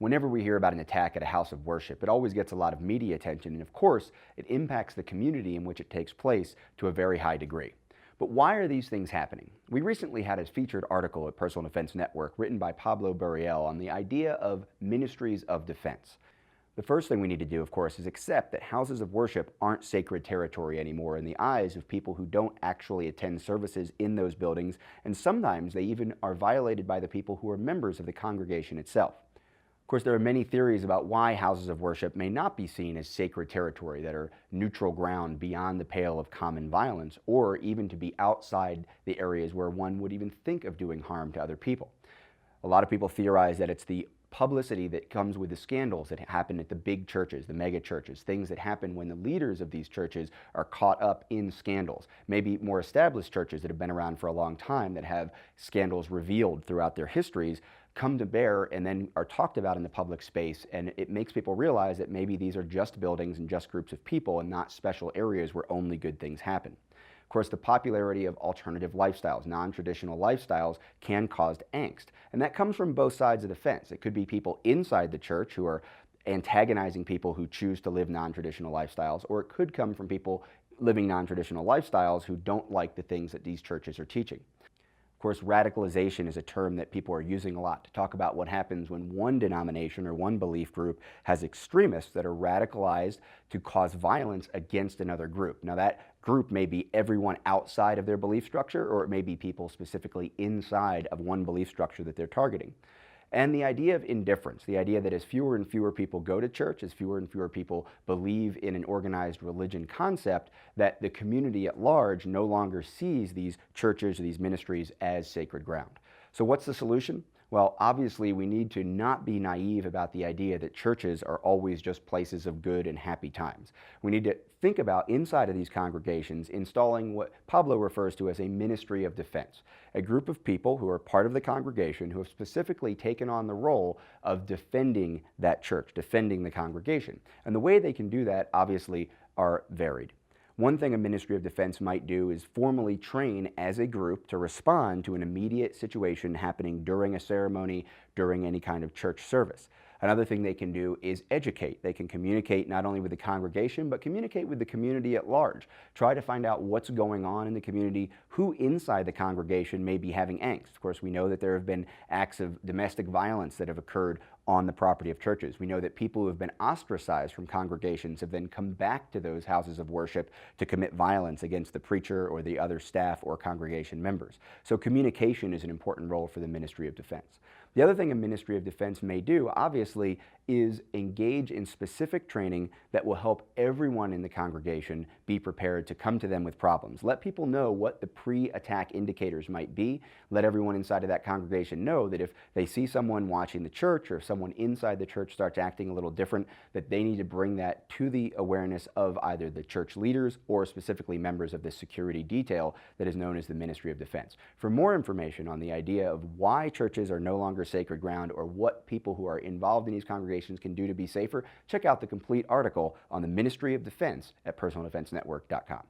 Whenever we hear about an attack at a house of worship, it always gets a lot of media attention, and of course, it impacts the community in which it takes place to a very high degree. But why are these things happening? We recently had a featured article at Personal Defense Network written by Pablo Buriel on the idea of ministries of defense. The first thing we need to do, of course, is accept that houses of worship aren't sacred territory anymore in the eyes of people who don't actually attend services in those buildings, and sometimes they even are violated by the people who are members of the congregation itself. Of course, there are many theories about why houses of worship may not be seen as sacred territory that are neutral ground beyond the pale of common violence, or even to be outside the areas where one would even think of doing harm to other people. A lot of people theorize that it's the publicity that comes with the scandals that happen at the big churches, the mega churches, things that happen when the leaders of these churches are caught up in scandals. Maybe more established churches that have been around for a long time that have scandals revealed throughout their histories come to bear and then are talked about in the public space, and it makes people realize that maybe these are just buildings and just groups of people and not special areas where only good things happen. Of course, the popularity of alternative lifestyles, non-traditional lifestyles, can cause angst. And that comes from both sides of the fence. It could be people inside the church who are antagonizing people who choose to live non-traditional lifestyles, or it could come from people living non-traditional lifestyles who don't like the things that these churches are teaching. Of course, radicalization is a term that people are using a lot to talk about what happens when one denomination or one belief group has extremists that are radicalized to cause violence against another group. Now, that group may be everyone outside of their belief structure, or it may be people specifically inside of one belief structure that they're targeting. And the idea of indifference, the idea that as fewer and fewer people go to church, as fewer and fewer people believe in an organized religion concept, that the community at large no longer sees these churches or these ministries as sacred ground. So what's the solution? Well, obviously we need to not be naive about the idea that churches are always just places of good and happy times. We need to think about inside of these congregations installing what Pablo refers to as a ministry of defense, a group of people who are part of the congregation who have specifically taken on the role of defending that church, defending the congregation. And the way they can do that obviously are varied. One thing a ministry of defense might do is formally train as a group to respond to an immediate situation happening during a ceremony, during any kind of church service. Another thing they can do is educate. They can communicate not only with the congregation, but communicate with the community at large. Try to find out what's going on in the community, who inside the congregation may be having angst. Of course, we know that there have been acts of domestic violence that have occurred on the property of churches. We know that people who have been ostracized from congregations have then come back to those houses of worship to commit violence against the preacher or the other staff or congregation members. So communication is an important role for the ministry of defense. The other thing a ministry of defense may do, obviously, is engage in specific training that will help everyone in the congregation be prepared to come to them with problems. Let people know what the pre-attack indicators might be. Let everyone inside of that congregation know that if they see someone watching the church or if someone inside the church starts acting a little different, that they need to bring that to the awareness of either the church leaders or specifically members of the security detail that is known as the Ministry of Defense. For more information on the idea of why churches are no longer sacred ground or what people who are involved in these congregations can do to be safer, check out the complete article on the Ministry of Defense at personaldefensenetwork.com.